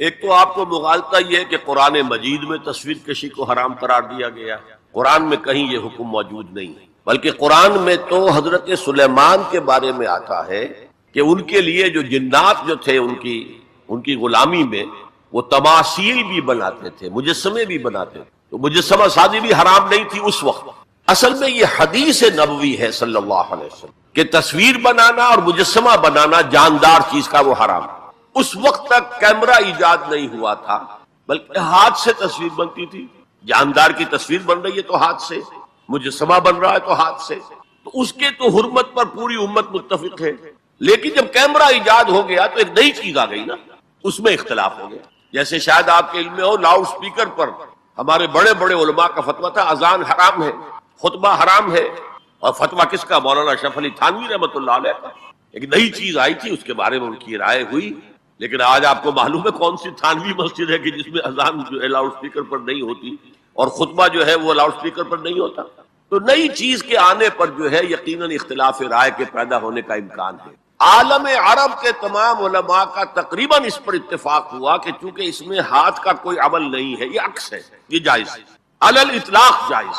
ایک تو آپ کو مغالطہ یہ ہے کہ قرآن مجید میں تصویر کشی کو حرام قرار دیا گیا ہے، قرآن میں کہیں یہ حکم موجود نہیں ہے، بلکہ قرآن میں تو حضرت سلیمان کے بارے میں آتا ہے کہ ان کے لیے جو جنات جو تھے ان کی غلامی میں وہ تماثیل بھی بناتے تھے، مجسمے بھی بناتے تھے، تو مجسمہ سازی بھی حرام نہیں تھی اس وقت۔ اصل میں یہ حدیث نبوی ہے صلی اللہ علیہ وسلم کہ تصویر بنانا اور مجسمہ بنانا جاندار چیز کا وہ حرام ہے۔ اس وقت تک کیمرہ ایجاد نہیں ہوا تھا، بلکہ ہاتھ سے تصویر بنتی تھی۔ جاندار کی تصویر بن رہی ہے تو ہاتھ سے، مجسمہ بن رہا ہے تو ہاتھ سے، تو اس کے تو حرمت پر پوری امت متفق ہے۔ لیکن جب کیمرہ ایجاد ہو گیا تو ایک نئی چیز آ گئی نا، اس میں اختلاف ہو گیا۔ جیسے شاید آپ کے علم میں ہو، لاؤڈ سپیکر پر ہمارے بڑے بڑے علماء کا فتویٰ تھا اذان حرام ہے، خطبہ حرام ہے، اور فتویٰ کس کا؟ مولانا اشرف علی تھانوی رحمۃ اللہ علیہ کا۔ ایک نئی چیز آئی تھی، اس کے بارے میں ان کی رائے ہوئی، لیکن آج آپ کو معلوم ہے کون سی تھانوی مسجد ہے کہ جس میں اذان جو ہے لاؤڈ سپیکر پر نہیں ہوتی اور خطبہ جو ہے وہ لاؤڈ سپیکر پر نہیں ہوتا۔ تو نئی چیز کے آنے پر جو ہے یقیناً اختلاف رائے کے پیدا ہونے کا امکان ہے۔ عالم عرب کے تمام علماء کا تقریباً اس پر اتفاق ہوا کہ چونکہ اس میں ہاتھ کا کوئی عمل نہیں ہے، یہ عکس ہے، یہ جائز ہے، علی الاطلاق جائز۔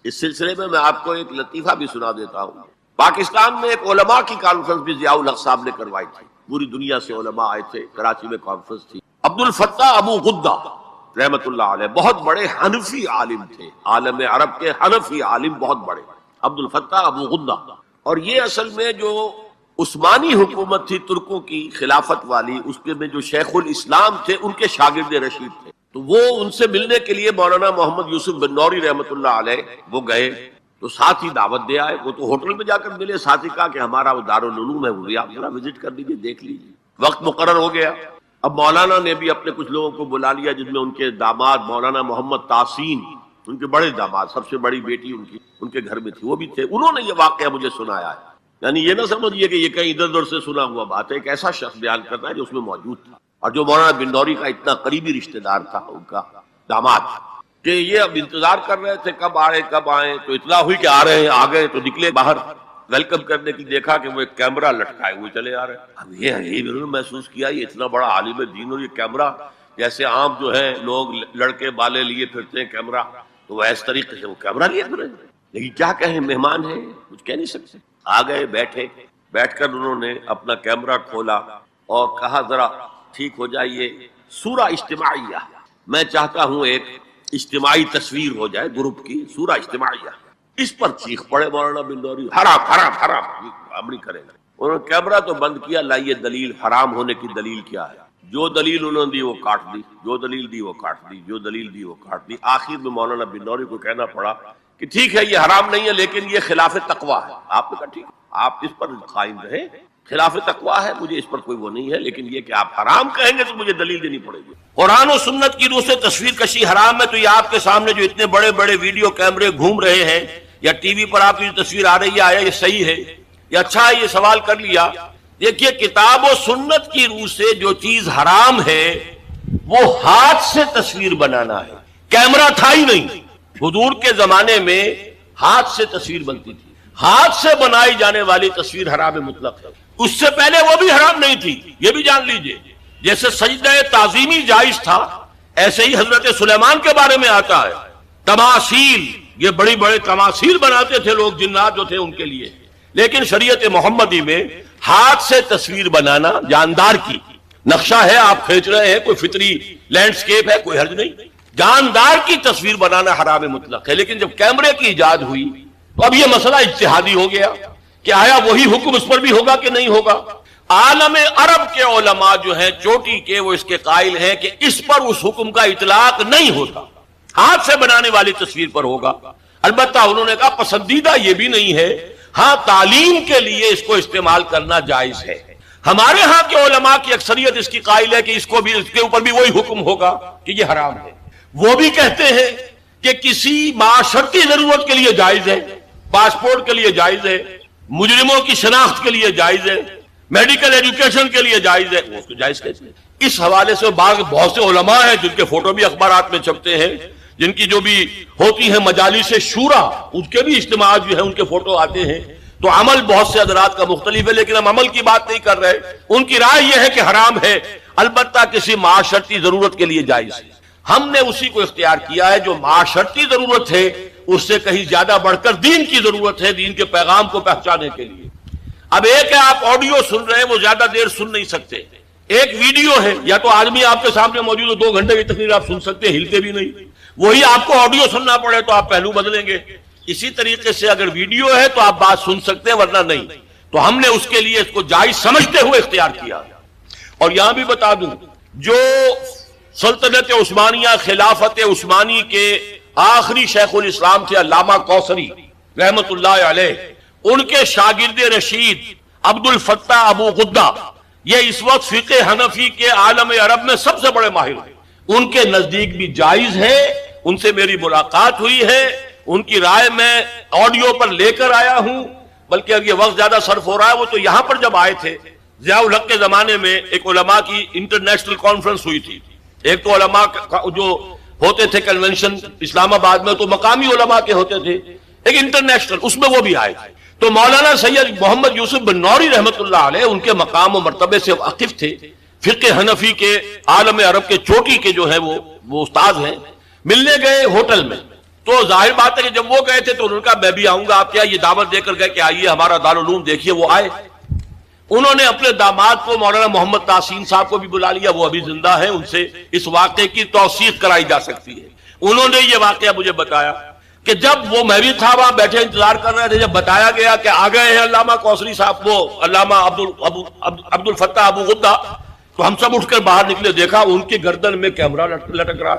اس سلسلے میں آپ کو ایک لطیفہ بھی سنا دیتا ہوں۔ پاکستان میں ایک علماء کی کانفرنس بھی ضیاء الحق صاحب نے کروائی تھی، پوری دنیا سے علماء آئے تھے، کراچی میں کانفرنس تھی۔ عبد الفتاح ابو غدہ رحمۃ اللہ علیہ بہت بڑے حنفی عالم تھے، عالم عرب کے حنفی عالم بہت بڑے، عبد الفتاح ابو غدہ۔ اور یہ اصل میں جو عثمانی حکومت تھی ترکوں کی خلافت والی، اس کے میں جو شیخ الاسلام تھے ان کے شاگرد رشید تھے، تو وہ ان سے ملنے کے لیے مولانا محمد یوسف بن نوری رحمۃ اللہ علیہ وہ گئے، تو ساتھ ہی دعوت دے آئے۔ وہ تو ہوٹل میں جا کر ملے، ساتھ ہی کہا کہ ہمارا وہ دارالعلوم ہے، وہ بھی آپ ذرا وزٹ کر لیجیے، دیکھ لیجیے۔ وقت مقرر ہو گیا، اب مولانا نے بھی اپنے کچھ لوگوں کو بلا لیا، جن میں ان کے داماد مولانا محمد تحسین، ان کے بڑے داماد، سب سے بڑی بیٹی ان کے گھر میں تھی، وہ بھی تھے۔ انہوں نے یہ واقعہ مجھے سنایا ہے، یعنی یہ نہ سمجھیے کہ یہ کہیں ادھر ادھر سے سنا ہوا بات ہے، ایک ایسا شخص بیان کرتا ہے جو اس میں موجود تھا، اور جو مولانا بن نوری کا اتنا قریبی رشتہ دار تھا، ان کا داماد، کہ یہ اب انتظار کر رہے تھے کب آئیں، تو اطلاع ہوئی کہ آ رہے ہیں، آ گئے تو نکلے باہر ویلکم کرنے کی، دیکھا کہ وہ ایک کیمرہ لٹکائے ہوئے چلے آ رہے ہیں۔ اب یہ انہوں نے محسوس کیا یہ اتنا بڑا عالم دین اور یہ کیمرہ، جیسے عام جو ہے لوگ لڑکے بالے لیے پھرتے ہیں کیمرہ، تو وہ اس طریقے سے وہ کیمرہ لیے پھرے، لیکن کیا کہیں، مہمان ہیں، کچھ کہہ نہیں سکتے۔ آ گئے، بیٹھ کر انہوں نے اپنا کیمرہ کھولا اور کہا ذرا ٹھیک ہو جائیے، سورہ اجتماعیہ، میں چاہتا ہوں ایک اجتماعی تصویر ہو جائے گروپ کی، سورہ اجتماعیہ۔ اس پر چیخ پڑے مولانا بن نوری، حرام حرام حرام، ہم نہیں کریں گے۔ انہوں نے کیمرہ تو بند کیا، لائیے دلیل، حرام ہونے کی دلیل کیا ہے؟ جو دلیل انہوں نے دی وہ کاٹ دی، جو دلیل دی وہ کاٹ دی، جو دلیل دی وہ کاٹ دی۔ آخر میں مولانا بن نوری کو کہنا پڑا کہ ٹھیک ہے یہ حرام نہیں ہے، لیکن یہ خلاف تقویٰ ہے۔ آپ نے کہا ٹھیک، آپ اس پر قائم رہیں، خلاف تقویٰ ہے، مجھے اس پر کوئی وہ نہیں ہے، لیکن یہ کہ آپ حرام کہیں گے تو مجھے دلیل دینی پڑے گی۔ قرآن و سنت کی روح سے تصویر کشی حرام ہے، تو یہ آپ کے سامنے جو اتنے بڑے بڑے ویڈیو کیمرے گھوم رہے ہیں، یا ٹی وی پر آپ کی جو تصویر آ رہی ہے، آیا یہ صحیح ہے یا اچھا ہے؟ یہ سوال کر لیا۔ دیکھیے کتاب و سنت کی روح سے جو چیز حرام ہے وہ ہاتھ سے تصویر بنانا ہے، کیمرہ تھا ہی نہیں۔ حضور کے زمانے میں ہاتھ سے تصویر بنتی تھی، ہاتھ سے بنائی جانے والی تصویر حرام مطلق ہے۔ اس سے پہلے وہ بھی حرام نہیں تھی، یہ بھی جان لیجئے۔ جیسے سجدہ تعظیمی جائز تھا، ایسے ہی حضرت سلیمان کے بارے میں آتا ہے، تماثیل، یہ بڑی بڑے تماثیل بناتے تھے لوگ، جنات جو تھے ان کے لیے، لیکن شریعت محمدی میں ہاتھ سے تصویر بنانا، جاندار کی نقشہ ہے آپ کھینچ رہے ہیں، کوئی فطری لینڈسکیپ ہے، کوئی حرج نہیں، جاندار کی تصویر بنانا حرام مطلق ہے۔ لیکن جب کیمرے کی ایجاد ہوئی تو اب یہ مسئلہ اجتہادی ہو گیا کہ آیا وہی حکم اس پر بھی ہوگا کہ نہیں ہوگا۔ عالم عرب کے علماء جو ہیں چوٹی کے، وہ اس کے قائل ہیں کہ اس پر اس حکم کا اطلاق نہیں ہوتا، ہاتھ سے بنانے والی تصویر پر ہوگا۔ البتہ انہوں نے کہا پسندیدہ یہ بھی نہیں ہے، ہاں تعلیم کے لیے اس کو استعمال کرنا جائز ہے۔ ہمارے ہاں کے علماء کی اکثریت اس کی قائل ہے کہ اس کے اوپر بھی وہی حکم ہوگا کہ یہ حرام ہے۔ وہ بھی کہتے ہیں کہ کسی معاشرتی ضرورت کے لیے جائز ہے، پاسپورٹ کے لیے جائز ہے، مجرموں کی شناخت کے لیے جائز ہے، میڈیکل ایجوکیشن کے لیے جائز ہے، وہ اس کو جائز کہتے ہیں۔ اس حوالے سے بہت سے علماء ہیں جن کے فوٹو بھی اخبارات میں چھپتے ہیں، جن کی جو بھی ہوتی ہیں مجالس شورا، اس کے بھی اجتماعات جو ہیں ان کے فوٹو آتے ہیں، تو عمل بہت سے حضرات کا مختلف ہے، لیکن ہم عمل کی بات نہیں کر رہے. ان کی رائے یہ ہے کہ حرام ہے، البتہ کسی معاشرتی ضرورت کے لیے جائز ہے. ہم نے اسی کو اختیار کیا ہے جو معاشرتی ضرورت ہے، اس سے کہیں زیادہ بڑھ کر دین کی ضرورت ہے، دین کے پیغام کو پہنچانے کے لیے. اب ایک ہے آپ آڈیو سن رہے ہیں، وہ زیادہ دیر سن نہیں سکتے. ایک ویڈیو ہے، یا تو آدمی آپ کے سامنے موجود ہے، 2 گھنٹے کی تقریر آپ سن سکتے ہیں، ہلتے بھی نہیں. وہی آپ کو آڈیو سننا پڑے تو آپ پہلو بدلیں گے. اسی طریقے سے اگر ویڈیو ہے تو آپ بات سن سکتے ہیں، ورنہ نہیں. تو ہم نے اس کے لیے اس کو جائز سمجھتے ہوئے اختیار کیا. اور یہاں بھی بتا دوں، جو سلطنت عثمانیہ، خلافت عثمانی کے آخری شیخ الاسلام تھے علامہ کوثری رحمت اللہ علیہ، ان کے شاگرد رشید عبد الفتاح ابو غدہ، یہ اس وقت فقہ حنفی کے عالم عرب میں سب سے بڑے ماہر ہیں. ان کے نزدیک بھی جائز ہے. ان سے میری ملاقات ہوئی ہے، ان کی رائے میں آڈیو پر لے کر آیا ہوں. بلکہ اب یہ وقت زیادہ صرف ہو رہا ہے، وہ تو یہاں پر جب آئے تھے ضیاء الحق کے زمانے میں ایک علماء کی انٹرنیشنل کانفرنس ہوئی تھی. ایک تو علماء جو ہوتے تھے کنونشن اسلام آباد میں تو مقامی علماء کے ہوتے تھے، ایک انٹرنیشنل، اس میں وہ بھی آئے تھے. تو مولانا سید محمد یوسف بن نوری رحمت اللہ علیہ ان کے مقام و مرتبے سے واقف تھے. فقہ حنفی کے عالم عرب کے چوٹی کے جو ہے وہ استاد ہیں. ملنے گئے ہوٹل میں، تو ظاہر بات ہے کہ جب وہ گئے تھے تو انہوں نے کہا میں بھی آؤں گا. آپ کیا یہ دعوت دے کر گئے کہ آئیے ہمارا دارالعلوم دیکھیے. وہ آئے. انہوں نے اپنے داماد کو مولانا محمد تحسین صاحب کو بھی بلا لیا، وہ ابھی زندہ ہیں، ان سے اس واقعے کی توثیق کرائی جا سکتی ہے. انہوں نے یہ واقعہ مجھے بتایا کہ جب وہ میں بھی تھا وہاں بیٹھے انتظار کر رہے تھے، جب بتایا گیا کہ آ گئے ہیں علامہ کوثری صاحب، وہ علامہ عبد الفتاح ابو غدہ، تو ہم سب اٹھ کر باہر نکلے. دیکھا ان کی گردن میں کیمرہ لٹک رہا.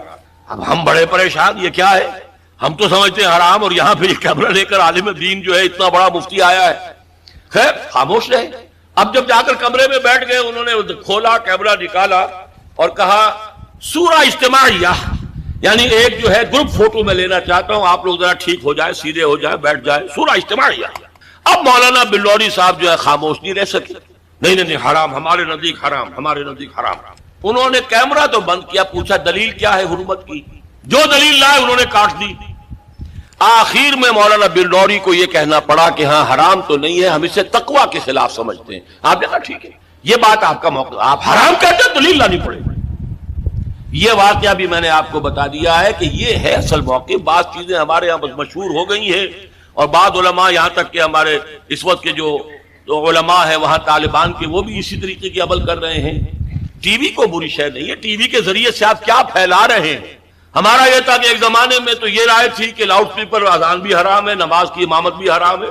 اب ہم بڑے پریشان، یہ کیا ہے؟ ہم تو سمجھتے ہیں حرام، اور یہاں پہ یہ کیمرہ لے کر عالم دین جو ہے اتنا بڑا مفتی آیا ہے. خیر خاموش رہے. اب جب جا کر کمرے میں بیٹھ گئے، انہوں نے کھولا، کیمرہ نکالا اور کہا سورہ اجتماعیہ، یعنی ایک جو ہے گروپ فوٹو میں لینا چاہتا ہوں، آپ لوگ ذرا ٹھیک ہو جائے، سیدھے ہو جائے، بیٹھ جائے، سورہ اجتماعیہ. اب مولانا بلوری صاحب جو ہے خاموش نہیں رہ سکے. نہیں حرام، ہمارے نزدیک حرام، ہمارے نزدیک حرام. انہوں نے کیمرہ تو بند کیا، پوچھا دلیل کیا ہے حرمت کی؟ جو دلیل لائے انہوں نے کاٹ دی. آخر میں مولانا بلوری کو یہ کہنا پڑا کہ ہاں حرام تو نہیں ہے، ہم اسے تقویٰ کے خلاف سمجھتے ہیں. آپ نے کہا ٹھیک ہے، یہ بات آپ کا موقع، آپ حرام کہتے ہیں دلیل لانی پڑے. یہ واقعہ بھی میں نے آپ کو بتا دیا ہے کہ یہ ہے اصل موقع. بعض چیزیں ہمارے یہاں بس مشہور ہو گئی ہیں، اور بعض علماء یہاں تک کہ ہمارے اس وقت کے جو علماء ہیں وہاں طالبان کے، وہ بھی اسی طریقے کی عمل کر رہے ہیں. ٹی وی کو بری شے نہیں ہے، ٹی وی کے ذریعے سے آپ کیا پھیلا رہے ہیں. ہمارا یہ تھا کہ ایک زمانے میں تو یہ رائے تھی کہ لاؤڈ اسپیکر اذان بھی حرام ہے، نماز کی امامت بھی حرام ہے.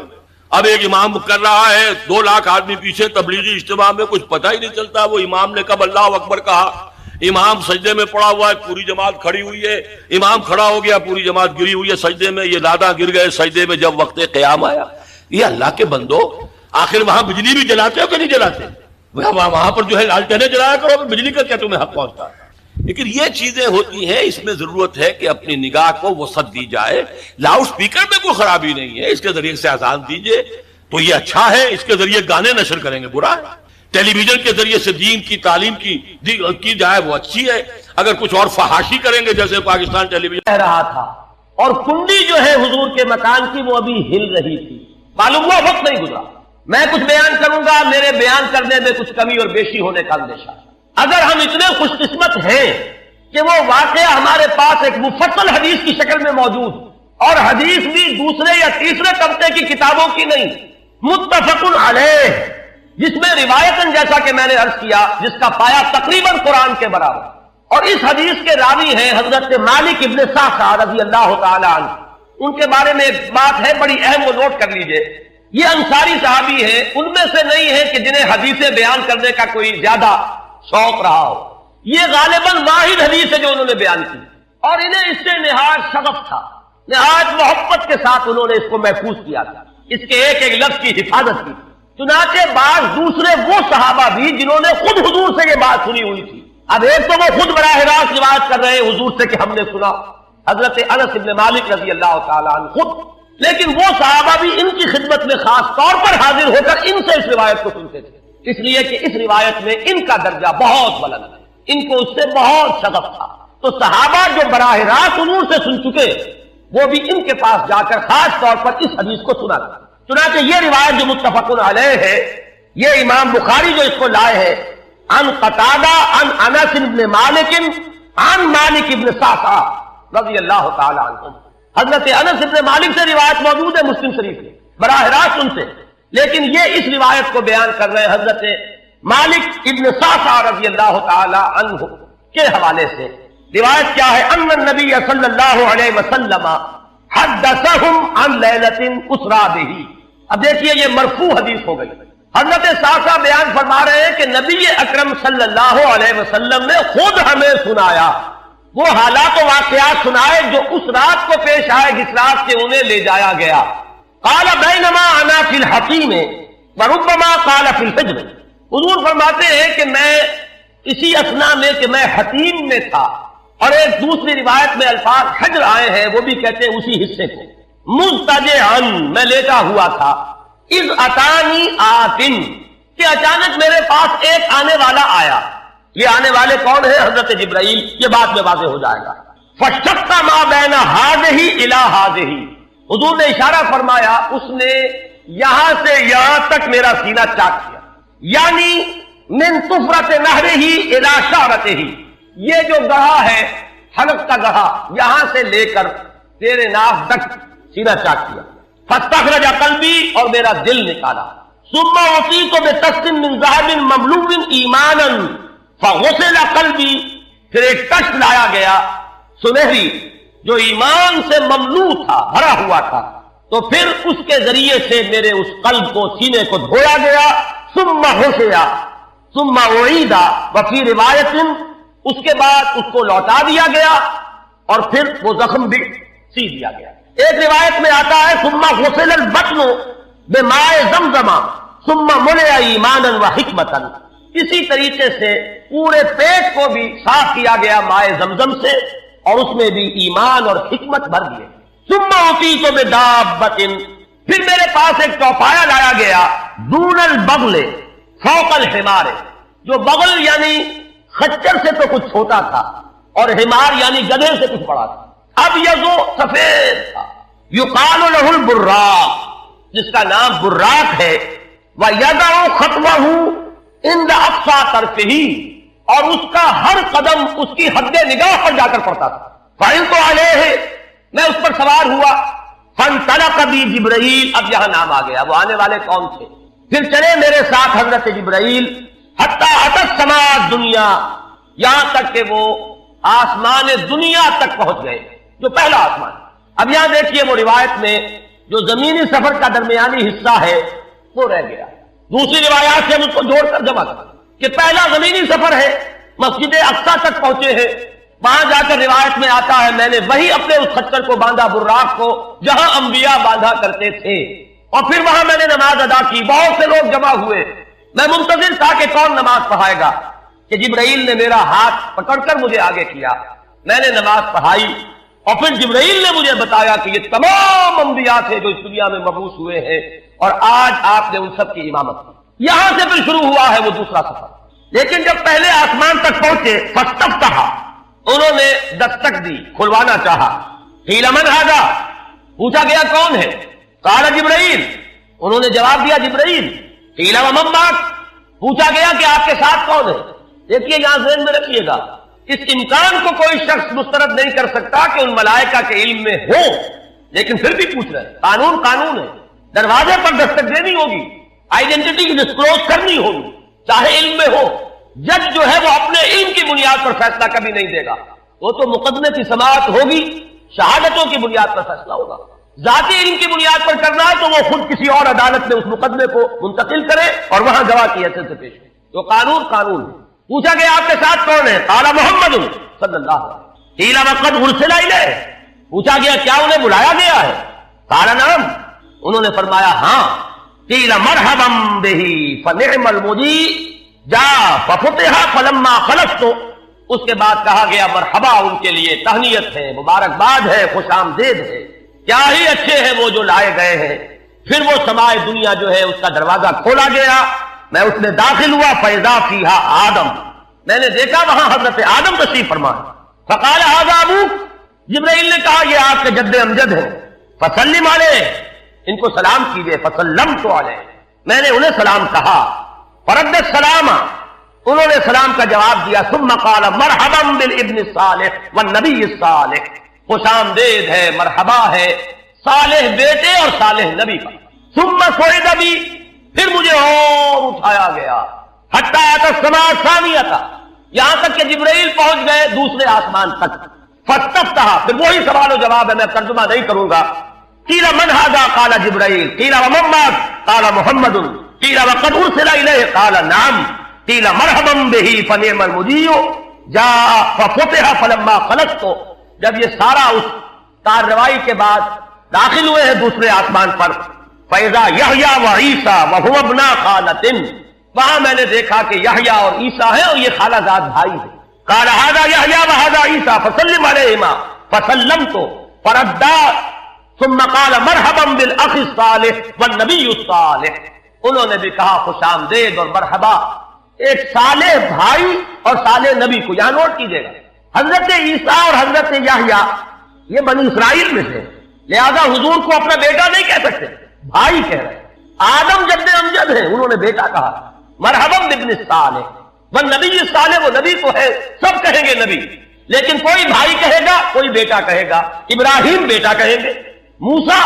اب ایک امام کر رہا ہے، 2 لاکھ آدمی پیچھے تبلیغی اجتماع میں، کچھ پتہ ہی نہیں چلتا وہ امام نے کب اللہ اکبر کہا. امام سجدے میں پڑا ہوا ہے، پوری جماعت کھڑی ہوئی ہے. امام کھڑا ہو گیا، پوری جماعت گری ہوئی ہے سجدے میں. یہ دادا گر گئے سجدے میں جب وقت قیام آیا. یہ اللہ کے بندو، آخر وہاں بجلی بھی جلاتے ہو کہ نہیں جلاتے؟ وہاں پر جو ہے لالٹینیں جلایا کرو، بجلی کا کیا تمہیں حق پہنچتا ہے؟ لیکن یہ چیزیں ہوتی ہیں، اس میں ضرورت ہے کہ اپنی نگاہ کو وسعت دی جائے. لاؤڈ سپیکر میں کوئی خرابی نہیں ہے، اس کے ذریعے سے اذان دیجئے تو یہ اچھا ہے. اس کے ذریعے گانے نشر کریں گے برا ہے. ٹیلی ویژن کے ذریعے سے دین کی تعلیم کی جائے وہ اچھی ہے. اگر کچھ اور فحاشی کریں گے جیسے پاکستان ٹیلی ویژن کہہ رہا تھا، اور کنڈی جو ہے حضور کے مکان کی وہ ابھی ہل رہی تھی. معلوم ہوا وقت نہیں گزرا. میں کچھ بیان کروں گا، میرے بیان کرنے میں کچھ کمی اور بیشی ہونے کا اندیشہ. اگر ہم اتنے خوش قسمت ہیں کہ وہ واقعہ ہمارے پاس ایک مفصل حدیث کی شکل میں موجود، اور حدیث بھی دوسرے یا تیسرے طبقے کی کتابوں کی نہیں، متفق علیہ، جس میں روایتاً جیسا کہ میں نے عرض کیا جس کا پایا تقریباً قرآن کے برابر. اور اس حدیث کے راوی ہیں حضرت مالک ابن صعصع رضی اللہ تعالی عنہ. ان کے بارے میں ایک بات ہے بڑی اہم، وہ نوٹ کر لیجئے. یہ انصاری صحابی ہیں، ان میں سے نہیں ہے کہ جنہیں حدیثیں بیان کرنے کا کوئی زیادہ شوق رہا ہو. یہ غالباً واحد حدیث ہے جو انہوں نے بیان کی، اور انہیں اس سے نہایت شغف تھا، نہایت محبت کے ساتھ انہوں نے اس کو محفوظ کیا تھا، اس کے ایک ایک لفظ کی حفاظت کی. چنانچہ بعض دوسرے وہ صحابہ بھی جنہوں نے خود حضور سے یہ بات سنی ہوئی تھی. اب ایک تو وہ خود براہ راست روایت کر رہے ہیں حضور سے کہ ہم نے سنا، حضرت انس بن مالک رضی اللہ تعالیٰ عنہ خود، لیکن وہ صحابہ بھی ان کی خدمت میں خاص طور پر حاضر ہو کر ان سے اس روایت کو سنتے تھے، اس لیے کہ اس روایت میں ان کا درجہ بہت بلند ہے، ان کو اس سے بہت شغف تھا. تو صحابہ جو براہ راست حضور سے سن چکے وہ بھی ان کے پاس جا کر خاص طور پر اس حدیث کو سنا تھا. چنانچہ یہ روایت جو متفق علیہ ہے، یہ امام بخاری جو اس کو لائے ہیں، عن قتادہ عن انس بن مالک عن مالک بن صعصع رضی اللہ تعالی عنہ، حضرت انس بن مالک سے روایت موجود ہے مسلم شریف میں براہ راست ان سے، لیکن یہ اس روایت کو بیان کر رہے ہیں حضرت مالک ابن صعصع رضی اللہ تعالی عنہ کے حوالے سے۔ روایت کیا ہے؟ ان النبی صلی اللہ علیہ وسلم حدثهم عن لیلۃ اسری بہ۔ اب دیکھیے یہ مرفوع حدیث ہو گئی، حضرت صعصع بیان فرما رہے ہیں کہ نبی اکرم صلی اللہ علیہ وسلم نے خود ہمیں سنایا، وہ حالات و واقعات سنائے جو اس رات کو پیش آئے جس رات سے انہیں لے جایا گیا۔ قال بینما انا فی الحطیم وربما قال فی الحجر، حضور فرماتے ہیں کہ میں اسی اثنا میں کہ میں حتیم میں تھا، اور ایک دوسری روایت میں الفاظ حجر آئے ہیں، وہ بھی کہتے ہیں اسی حصے کو، مضطجعا میں لیٹا ہوا تھا، اذ اتانی آتن کہ اچانک میرے پاس ایک آنے والا آیا۔ یہ آنے والے کون ہیں؟ حضرت جبرائیل، یہ بعد میں واضح ہو جائے گا۔ فشق ما بین ہذہ الی ہذہ، حضور نے اشارہ فرمایا اس نے یہاں سے یہاں تک میرا سینہ چاک کیا، یعنی من طفرۃ نہرہ الی شعرتہ، یہ جو گڑھا ہے حلق کا گڑھا یہاں سے لے کر تیرے ناف تک سینہ چاک کیا۔ فاستخرج قلبی، اور میرا دل نکالا۔ ثم اعطیت بطست من ذهب مملوء ایمانا فغسل قلبی، پھر ایک کشت لایا گیا سنہری جو ایمان سے مملوء تھا، بھرا ہوا تھا، تو پھر اس کے ذریعے سے میرے اس قلب کو، سینے کو دھویا گیا۔ ثم حسیا ثم اعید، وفی روایت اس کے بعد اس کو لوٹا دیا گیا اور پھر وہ زخم بھی سی دیا گیا۔ ایک روایت میں آتا ہے ثم غسل البطن بماء زمزم ثم ملئ ایمانا وحکمتا، اسی طریقے سے پورے پیٹ کو بھی صاف کیا گیا مائے زمزم سے، اور اس میں بھی ایمان اور حکمت بھر دیے۔ ثم اعطیت بدابۃ، پھر میرے پاس ایک چوپایا لایا گیا، دون البغل فوق الحمار، جو بغل یعنی خچر سے تو کچھ چھوٹا تھا، اور حمار یعنی گدھے سے کچھ بڑا تھا، اب یہ جو سفید تھا، یقال له البراق، جس کا نام براق ہے، وَيَدَعُ خَطْوَهُ عِنْدَ أَقْصَى طَرْفِهِ، اور اس کا ہر قدم اس کی حد نگاہ پر جا کر پڑتا تھا۔ فَعِنْتُ عَلَيْهِ، میں اس پر سوار ہوا، فَانْطَلَقَ بِي جِبْرَائِیل، اب یہاں نام آ گیا، وہ آنے والے کون تھے؟ پھر چلے میرے ساتھ حضرت جبرائیل، حتی اتت السماء الدنیا، یہاں تک کہ وہ آسمان دنیا تک پہنچ گئے، جو پہلا آسمان۔ اب یہاں دیکھیے وہ روایت میں جو زمینی سفر کا درمیانی حصہ ہے وہ رہ گیا، دوسری روایات سے ہم اس کو جوڑ کر جمع کریں کہ پہلا زمینی سفر ہے، مسجد اقصیٰ تک پہنچے ہیں، وہاں جا کر روایت میں آتا ہے میں نے وہی اپنے اس خچر کو باندھا، براق کو، جہاں انبیاء باندھا کرتے تھے، اور پھر وہاں میں نے نماز ادا کی، بہت سے لوگ جمع ہوئے، میں منتظر تھا کہ کون نماز پڑھائے گا، کہ جبرائیل نے میرا ہاتھ پکڑ کر مجھے آگے کیا، میں نے نماز پڑھائی، اور پھر جبرائیل نے مجھے بتایا کہ یہ تمام انبیاء تھے جو اس دنیا میں مبعوث ہوئے ہیں، اور آج آپ نے ان سب کی امامت کی۔ یہاں سے پھر شروع ہوا ہے وہ دوسرا سفر، لیکن جب پہلے آسمان تک پہنچے، فاستفتح، انہوں نے دستک دی، کھلوانا چاہا، قیل من ھذا، پوچھا گیا کون ہے؟ قال جبرائیل، انہوں نے جواب دیا جبرائیل۔ قیل ومن معک، پوچھا گیا کہ آپ کے ساتھ کون ہے؟ دیکھیے یہاں ذہن میں رکھیے گا، اس امکان کو کوئی شخص مسترد نہیں کر سکتا کہ ان ملائکہ کے علم میں ہو، لیکن پھر بھی پوچھ رہے ہیں، قانون ہے، دروازے پر دستک دینی ہوگی، آئیڈینٹی ڈسکلوز کرنی ہوگی، چاہے علم میں ہو۔ جج جو ہے وہ اپنے علم کی بنیاد پر فیصلہ کبھی نہیں دے گا، وہ تو مقدمے کی سماعت ہوگی، شہادتوں کی بنیاد پر فیصلہ ہوگا۔ ذاتی علم کی بنیاد پر کرنا ہے تو وہ خود کسی اور عدالت میں اس مقدمے کو منتقل کرے اور وہاں گواہ کی حیثیت سے پیش کرے، تو قانون ہے۔ پوچھا گیا آپ کے ساتھ کون ہے؟ قال محمد صلی اللہ علیہ وسلم۔ قیل وقد ارسل الیہ، پوچھا گیا کیا انہیں بلایا گیا ہے؟ قال نعم، انہوں نے فرمایا ہاں۔ قیل مرحبا بہ فنعم المجیء جاء ففتح فلما خلصت، اس کے بعد کہا گیا مرحبا ان کے لیے، تہنیت ہے، مبارکباد ہے، خوش آمدید ہے، کیا ہی اچھے ہیں وہ جو لائے گئے ہیں۔ پھر وہ سمائے دنیا جو ہے اس کا دروازہ کھولا گیا، میں اس میں داخل ہوا، فاذا فیہا آدم، میں نے دیکھا وہاں حضرت آدم تشریف فرما۔ فقال ھذا ابوک، جبرائیل نے کہا یہ آپ کے جد امجد ہیں، فسلم علیہ، ان کو سلام کیجئے. فسلمت علیہ، میں نے انہیں سلام کہا. فرد السلام، انہوں نے سلام کا جواب دیا. ثم قال مرحبا بالابن الصالح والنبی الصالح، خوش آمدید ہے، مرحبا ہے صالح بیٹے اور صالح نبی پر. ثم صعد بی، پھر مجھے اور اٹھایا گیا. حتی اتى السماء الثانیہ، یہاں تک کہ جبرائیل پہنچ گئے دوسرے آسمان تک. فاستفتح، پھر وہی سوال و جواب ہے، میں ترجمہ نہیں کروں گا. قیل من ھذا قال جبرائیل، قیل ومن معک قال محمد، قیل وقد ارسل الیہ قال نعم، قیل مرحبا بہ فنعم المجیء جاء ففتح فلما خلقت. جب یہ سارا اس کارروائی کے بعد داخل ہوئے ہیں دوسرے آسمان پر، فاذا یحییٰ وعیسیٰ وہما ابنا خالۃ، وہاں میں نے دیکھا کہ یحییٰ اور عیسیٰ ہیں اور یہ خالہ زاد بھائی ہیں. قال ھذا یحییٰ وھذا عیسیٰ فسلم علیہما فسلمت فردا. ثم قال مرحبا بالاخ الصالح والنبی الصالح، انہوں نے بھی کہا خوش آمدید اور مرحبا ایک صالح بھائی اور صالح نبی کو. یہاں نوٹ کیجیے گا، حضرت عیسیٰ اور حضرت یحییٰ یہ بنی اسرائیل میں سے، لہذا حضور کو اپنا بیٹا نہیں کہہ سکتے، بھائی کہہ رہے. آدم جد امجد ہیں، انہوں نے بیٹا کہا. مرحبا بابن الصالح والنبی الصالح، وہ نبی تو ہے، سب کہیں گے نبی، لیکن کوئی بھائی کہے گا، کوئی بیٹا کہے گا. ابراہیم بیٹا کہیں گے، موسیٰ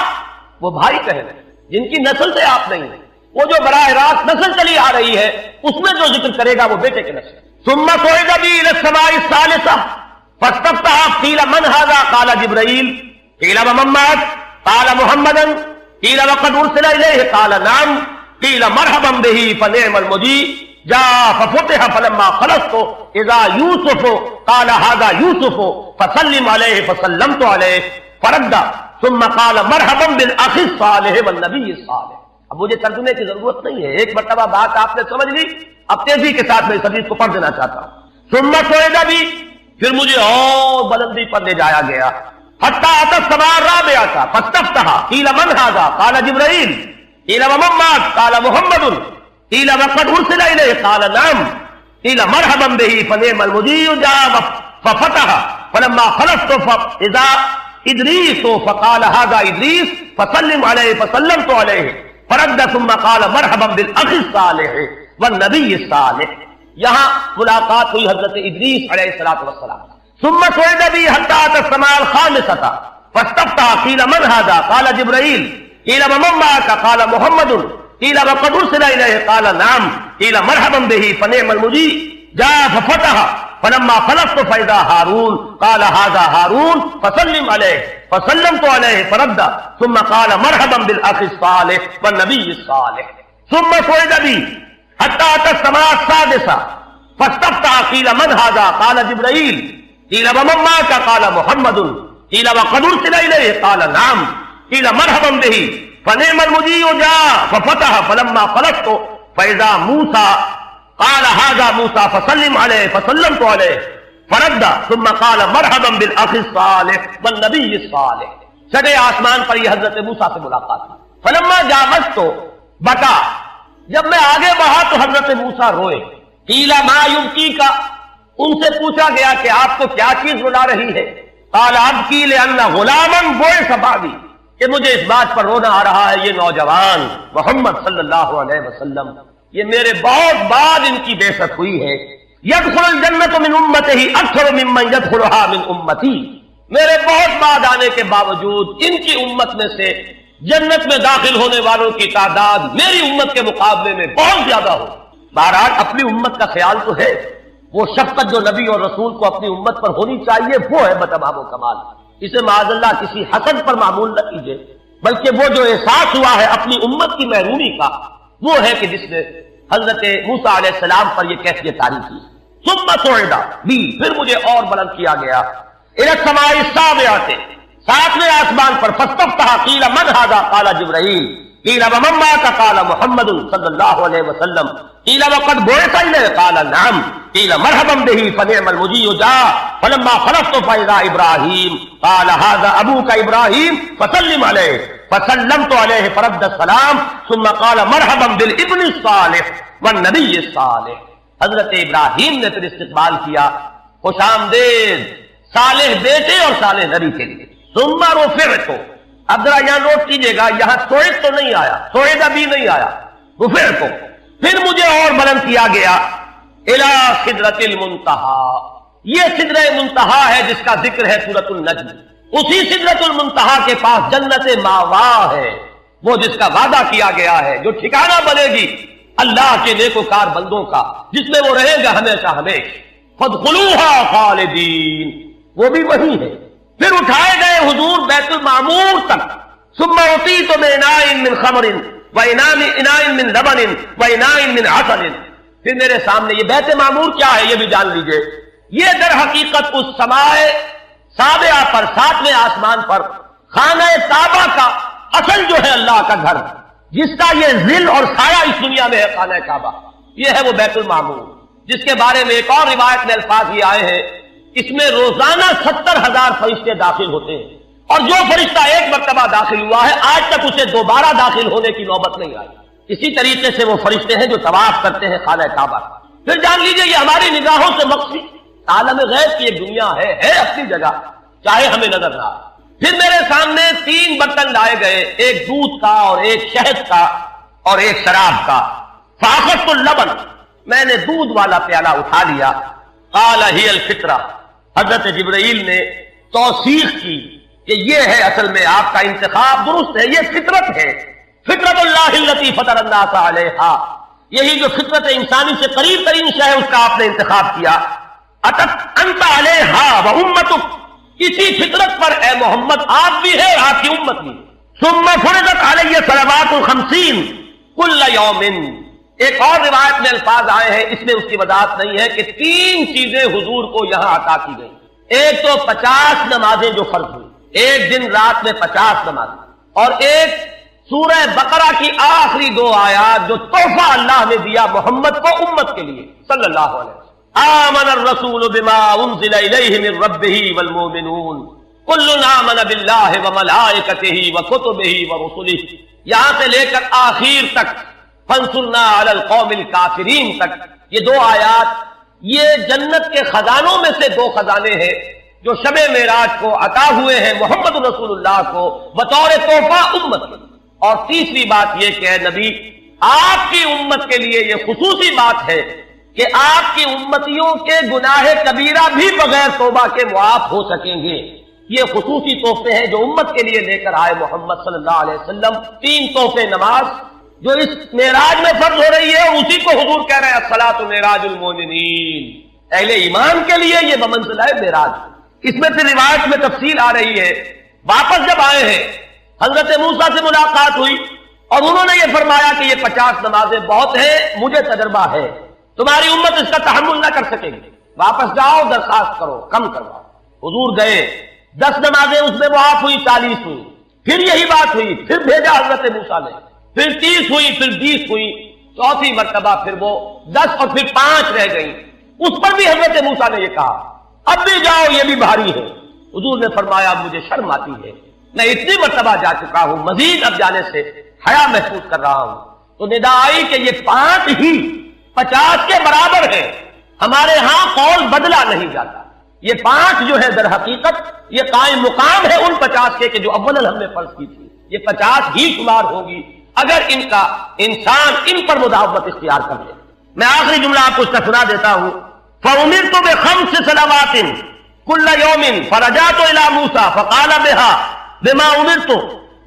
وہ بھائی کہیں گے جن کی نسل سے آپ نہیں ہیں. وہ جو براہ راست نسل چلی آ رہی ہے اس میں جو ذکر کرے گا وہ بیٹے کے نسل. ثم صعد بی الی السماء الثالثة فاستفتح قیل من ھذا قال جبرائیل، قیل ومن معک قال محمد، قیل وقد ارسل الیہ قال نعم، قیل مرحبا بہ فنعم المجیء جاء ففتح فلما خلصت اذا یوسف قال ھذا یوسف فسلم علیہ فسلمت علیہ فرد. ثم قال مرحبا بالاخ الصالح والنبی الصالح. اب مجھے ترجمے کی ضرورت نہیں ہے، ایک مرتبہ بات آپ نے سمجھ لی. اب تیزی کے ساتھ میں اس حدیث کو پڑھ دینا چاہتا ہوں. ثم صعد بی، پھر مجھے اور بلندی پر لے جایا گیا. حتی اتى السماء الرابعة فاستفتح قیل من ھذا قال جبرائیل، قیل ومن معک قال محمد، قیل وقد ارسل الیہ قال نعم، قیل مرحبا بہ فنعم المجیء جاء ففتح فلما خلصت فاذا ادریس فقال ھذا ادریس فسلم علیہ فسلمت علیہ فرد. ثم قال مرحبا بالاخ الصالح والنبی الصالح. یہاں ملاقات ہوئی حضرت ادریس علیہ السلام. ثم صعد بی حتی اتى السماء الخامسة فاستفتح قیل من ھذا قال جبرائیل، قیل ومن معک قال محمد، قیل وقد ارسل الیہ قال نعم، قیل مرحبا بہ فنعم المجیء جاء ففتح فلما خلصت فاذا ہارون قال ھذا ہارون فسلم علیہ فسلمت علیہ فرد. ثم قال مرحبا بالاخ الصالح والنبی الصالح. ثم صعد بی حتی اتى السماء السادسة فاستفتح قیل من ھذا قال جبرائیل، قیل ومن معک قال محمد، قیل وقد ارسل الیہ قال نعم، قیل مرحبا بہ فنعم المجیء جاء ففتح فلما خلصت فاذا موسیٰ قال ھذا موسیٰ فسلم علیہ فسلمت علیہ فرد. ثم قال مرحبا بالاخ الصالح والنبی الصالح. چھٹے آسمان پر یہ حضرت موسیٰ سے ملاقات ہوئی. فلما جاوزت بکا، جب میں آگے بڑھا تو حضرت موسیٰ روئے. قیل ما یبکیک، ان سے پوچھا گیا کہ آپ کو کیا چیز رلا رہی ہے. قال ابکی لان غلاما بعث بعدی، کہ مجھے اس بات پر رونا آ رہا ہے یہ نوجوان محمد صلی اللہ علیہ وسلم، یہ میرے بہت بعد ان کی بعثت ہوئی ہے. یدخل الجنت من امتہ اکثر ممن یدخلها من امتی، میرے بہت بعد آنے کے باوجود ان کی امت میں سے جنت میں داخل ہونے والوں کی تعداد میری امت کے مقابلے میں بہت زیادہ ہو. بہرحال اپنی امت کا خیال تو ہے، وہ شفقت جو نبی اور رسول کو اپنی امت پر ہونی چاہیے وہ ہے بتمام و کمال. اسے معاذ اللہ کسی حسد پر معمول نہ کیجیے، بلکہ وہ جو احساس ہوا ہے اپنی امت کی محرومی کا وہ ہے کہ جس نے حضرت موسیٰ علیہ السلام پر یہ کیفیت طاری کی. ثم صعد بی، پھر مجھے اور بلند کیا گیا. الی السماء السابعة، ساتویں آسمان پر. فاستفتح قیل من ھذا قال جبرائیل، قیل ومن معک قال محمد صلی اللہ علیہ وسلم، قیل وقد بعث الیہ قال نعم، قیل مرحبا بہ فنعم المجیء جاء فلما خلصت فاذا ابراہیم قال ھذا ابوک ابراہیم فسلم علیہ فسلمت علیہ فرد السلام. ثم قال مرحبا بالابن الصالح والنبی الصالح. حضرت ابراہیم نے پھر استقبال کیا، خوش آمدید صالح بیٹے اور صالح نبی کے لیے. ثم رفعت، اب ذرا یہاں نوٹ کیجئے گا، یہاں سوئد تو نہیں آیا، سوئد ابھی نہیں آیا، رفع کو پھر مجھے اور بلند کیا گیا الی سدرۃ المنتہی، یہ سدرہ منتہا ہے جس کا ذکر ہے سورۃ النجم، اسی سدرۃ المنتہا کے پاس جنت ماوا ہے، وہ جس کا وعدہ کیا گیا ہے، جو ٹھکانہ بنے گی اللہ کے نیکوکار بندوں کا، جس میں وہ رہیں گا ہمیشہ ہمیشہ، فادخلوها خالدین، وہ بھی وہی ہے۔ پھر اٹھائے گئے حضور بیت المعمور تک، ثم اعطیت باناء من خمر واناء من لبن واناء من عسل، پھر میرے سامنے یہ بیت معمور کیا ہے یہ بھی جان لیجئے، یہ در حقیقت اس سمائے سابعہ پر، ساتویں آسمان پر خانہ کعبہ کا اصل جو ہے اللہ کا گھر، جس کا یہ ظل اور سایہ اس دنیا میں ہے، خانہ کعبہ یہ ہے وہ بیت المعمور، جس کے بارے میں ایک اور روایت میں الفاظ یہ آئے ہیں، اس میں روزانہ 70,000 فرشتے داخل ہوتے ہیں، اور جو فرشتہ ایک مرتبہ داخل ہوا ہے آج تک اسے دوبارہ داخل ہونے کی نوبت نہیں آئی۔ اسی طریقے سے وہ فرشتے ہیں جو طواف کرتے ہیں خانہ کعبہ کا۔ پھر جان لیجئے یہ ہماری نگاہوں سے مخفی عالم غیب کی ایک دنیا ہے اپنی جگہ، چاہے ہمیں نظر نہ آئے۔ پھر میرے سامنے 3 برتن لائے گئے، ایک دودھ کا اور ایک شہد کا اور ایک شراب کا، فاخذت اللبن، میں نے دودھ والا پیالہ اٹھا لیا، قال ہی الفطرہ، حضرت جبرائیل نے توثیق کی کہ یہ ہے اصل میں آپ کا انتخاب درست ہے، یہ فطرت ہے، فطرت اللہ التی فطر الناس علیہا، یہی جو فطرت انسانی سے قریب ترین شے ہے اس کا آپ نے انتخاب کیا، اتت انت علیہا و امتک، اسی فطرت پر اے محمد آپ بھی ہے آپ کی امت بھی، ثم فرضت علیہ صلوات 50 کل یوم، ایک اور روایت میں الفاظ آئے ہیں، اس میں اس کی وضاحت نہیں ہے کہ 3 چیزیں حضور کو یہاں عطا کی گئی، ایک تو 50 نمازیں جو فرض ہوئی، ایک دن رات میں 50 نمازیں، اور ایک سورہ بقرہ کی آخری 2 آیات جو تحفہ اللہ نے دیا محمد کو امت کے لیے صلی اللہ علیہ وسلم، آمن الرسول بما انزل الیہ من ربہ والمؤمنون کل آمن باللہ وملائکتہ وکتبہ ورسلہ، یہاں سے لے کر آخر تک فانصرنا علی القوم الکافرین تک، یہ 2 آیات یہ جنت کے خزانوں میں سے 2 خزانے ہیں جو شب معراج کو عطا ہوئے ہیں محمد رسول اللہ کو بطور تحفہ امت کے، اور تیسری بات یہ کہ اے نبی آپ کی امت کے لیے یہ خصوصی بات ہے کہ آپ کی امتیوں کے گناہ کبیرہ بھی بغیر توبہ کے معاف ہو سکیں گے، یہ خصوصی تحفے ہیں جو امت کے لیے لے کر آئے محمد صلی اللہ علیہ وسلم، 3 تحفے، نماز جو اس معراج میں فرض ہو رہی ہے، اور اسی کو حضور کہہ رہے ہیں الصلاۃ معراج المومنین، اہل ایمان کے لیے یہ بمنزلہ معراج۔ اس میں پھر روایت میں تفصیل آ رہی ہے، واپس جب آئے ہیں حضرت موسیٰ سے ملاقات ہوئی اور انہوں نے یہ فرمایا کہ یہ 50 نمازیں بہت ہیں، مجھے تجربہ ہے، تمہاری امت اس کا تحمل نہ کر سکے گی، واپس جاؤ درخواست کرو کم کرواؤ۔ حضور گئے، 10 نمازیں اس میں معاف ہوئی، 40 ہوئی، پھر یہی بات ہوئی، پھر بھیجا حضرت موسیٰ نے، پھر 30 ہوئی، پھر 20 ہوئی، 4تھی مرتبہ پھر وہ 10 اور پھر 5 رہ گئی، اس پر بھی حضرت موسیٰ نے یہ کہا اب بھی جاؤ یہ بھی بھاری ہے۔ حضور نے فرمایا مجھے شرم آتی ہے، میں اتنی مرتبہ جا چکا ہوں، مزید اب جانے سے حیا محسوس کر رہا ہوں۔ تو ندا آئی کہ یہ 5 ہی 50 کے برابر ہے، ہمارے ہاں قول بدلا نہیں جاتا، یہ 5 جو ہے در حقیقت یہ قائم مقام ہے ان 50 کے کہ جو اول ہم نے فرض کی تھی، یہ 50 ہی شمار ہوگی اگر ان کا انسان ان پر مداومت اختیار کر لے۔ میں آخری جملہ آپ کو اس کا سنا دیتا ہوں، فَأُمِرْتُ بِخَمْسِ صَلَوَاتٍ كُلَّ يَوْمٍ فَرَجَعْتُ إِلَى مُوسَىٰ فَقَالَ بِمَا أُمِرْتُ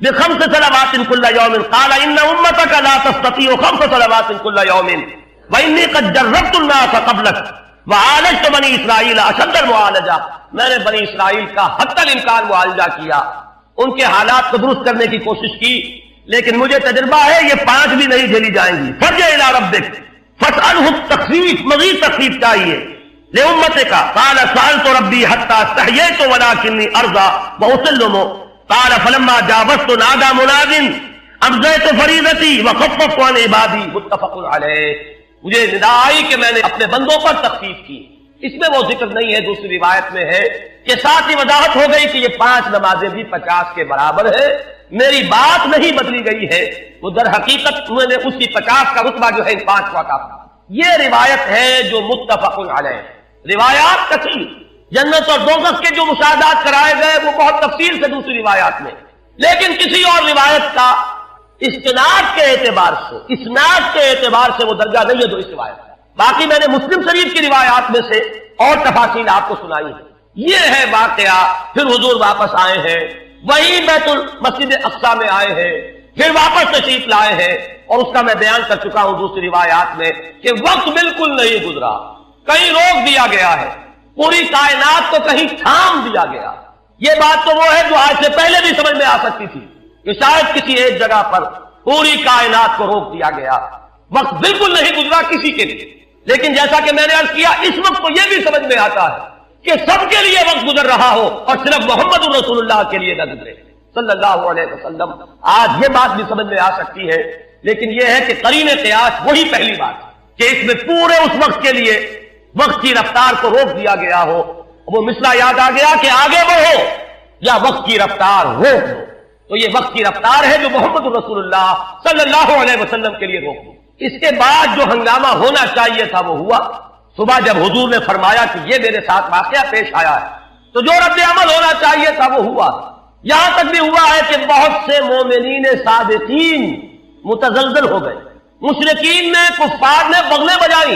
بِخَمْسِ صَلَوَاتٍ كُلَّ يَوْمٍ قَالَ إِنَّ أُمَّتَكَ لَا تَسْتَطِيعُ 5 صَلَوَاتٍ كُلَّ يَوْمٍ وَإِنِّي قَدْ جَرَّبْتُ النَّاسَ قَبْلَكَ وَعَالَجْتُ بَنِي إِسْرَائِيلَ أَشَدَّ الْمُعَالَجَةِ، میں نے بنی اسرائیل کا حتی الامکان معالجہ کیا، ان کے حالات کو درست کرنے کی کوشش کی، لیکن مجھے تجربہ ہے یہ 5 بھی نہیں جھیلی جائیں گی۔ فَارْجِعْ إِلَىٰ رَبِّكَ فَاسْأَلْهُ التَّخْفِيفَ، مزید تخفیف چاہیے لأمتك، قال سألت ربي حتى استحييت ولكني أرضى وأسلم، قال فلما جاوزت نادى مناد أمضيت فريضتي وخففت عن عبادي، متفق علیہ۔ مجھے ندا آئی کہ میں نے اپنے بندوں پر تخفیف کی، اس میں وہ ذکر نہیں ہے، دوسری روایت میں ہے کہ ساتھ ہی وضاحت ہو گئی کہ یہ 5 نمازیں بھی 50 کے برابر ہے، میری بات نہیں بدلی گئی ہے، وہ در حقیقت میں نے اسی 50 کا رتبہ جو ہے ان 5 کو عطا فرمایا۔ یہ روایت ہے جو متفق علیہ، روایات کثیر، جنت اور دوزخ کے جو مشاہدات کرائے گئے وہ بہت تفصیل سے دوسری روایات میں، لیکن کسی اور روایت کا استناد کے اعتبار سے، اسناد کے اعتبار سے وہ درجہ نہیں ہے جو اس روایت کا۔ باقی میں نے مسلم شریف کی روایات میں سے اور تفاصیل آپ کو سنائی ہے۔ یہ ہے واقعہ، پھر حضور واپس آئے ہیں، وہی بیت المسجد اقصی میں آئے ہیں، پھر واپس تشریف لائے ہیں، اور اس کا میں بیان کر چکا ہوں دوسری روایات میں کہ وقت بالکل نہیں گزرا، کہیں روک دیا گیا ہے، پوری کائنات کو کہیں تھام دیا گیا۔ یہ بات تو وہ ہے جو آج سے پہلے بھی سمجھ میں آ سکتی تھی کہ شاید کسی ایک جگہ پر پوری کائنات کو روک دیا گیا، وقت بالکل نہیں گزرا کسی کے لیے۔ لیکن جیسا کہ میں نے عرض کیا، اس وقت تو یہ بھی سمجھ میں آتا ہے کہ سب کے لیے وقت گزر رہا ہو اور صرف محمد رسول اللہ کے لیے نہ گزرے صلی اللہ علیہ وسلم۔ آج یہ بات بھی سمجھ میں آ سکتی ہے، لیکن یہ ہے کہ قرین قیاس وہی پہلی بات کہ اس میں پورے اس وقت کے لیے وقت کی رفتار کو روک دیا گیا ہو۔ وہ مثلا یاد آ گیا کہ آگے بڑھو یا وقت کی رفتار روک دو، تو یہ وقت کی رفتار ہے جو محمد رسول اللہ صلی اللہ علیہ وسلم کے لیے روک دو۔ اس کے بعد جو ہنگامہ ہونا چاہیے تھا وہ ہوا۔ صبح جب حضور نے فرمایا کہ یہ میرے ساتھ واقعہ پیش آیا ہے، تو جو رد عمل ہونا چاہیے تھا وہ ہوا۔ یہاں تک بھی ہوا ہے کہ بہت سے مومنین صادقین متزلزل ہو گئے، مشرکین نے، کفار نے بغلیں بجائی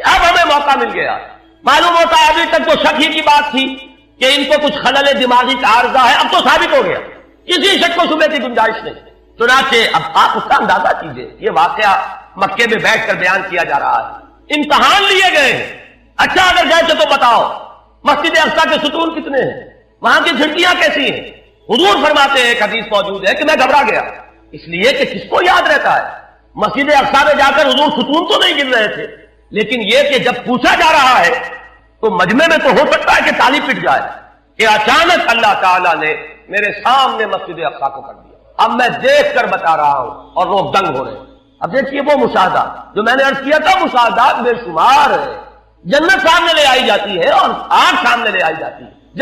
کہ اب ہمیں موقع مل گیا۔ معلوم ہوتا ہے ابھی تک تو شک ہی کی بات تھی کہ ان کو کچھ خلل دماغی کا عارضہ ہے، اب تو ثابت ہو گیا، کسی شک و شبہے کی گنجائش نہیں۔ چنانچہ اب آپ اس کا اندازہ کیجئے، یہ واقعہ مکے میں بیٹھ کر بیان کیا جا رہا ہے، امتحان لیے گئے ہیں۔ اچھا اگر گئے تھے تو بتاؤ مسجد اقصی کے ستون کتنے ہیں، وہاں کی کھڑکیاں کیسی ہیں؟ حضور فرماتے ہیں، ایک حدیث موجود ہے کہ میں گھبرا گیا، اس لیے کہ کس کو یاد رہتا ہے مسجد اقصی میں جا کر حضور ستون تو نہیں گر رہے تھے، لیکن یہ کہ جب پوچھا جا رہا ہے تو مجمع میں تو ہو سکتا ہے کہ تالی پٹ جائے کہ اچانک اللہ تعالیٰ نے میرے سامنے مسجد اقصی کو کر دیا، اب میں دیکھ کر بتا رہا ہوں، اور لوگ دنگ ہو رہے ہیں۔ اب دیکھیے وہ مشاہدہ جو میں نے عرض کیا تھا، مشاہدات بے شمار ہے۔ جنت سامنے لے آئی جاتی ہے اور آگ سامنے لے آئی جاتی ہے،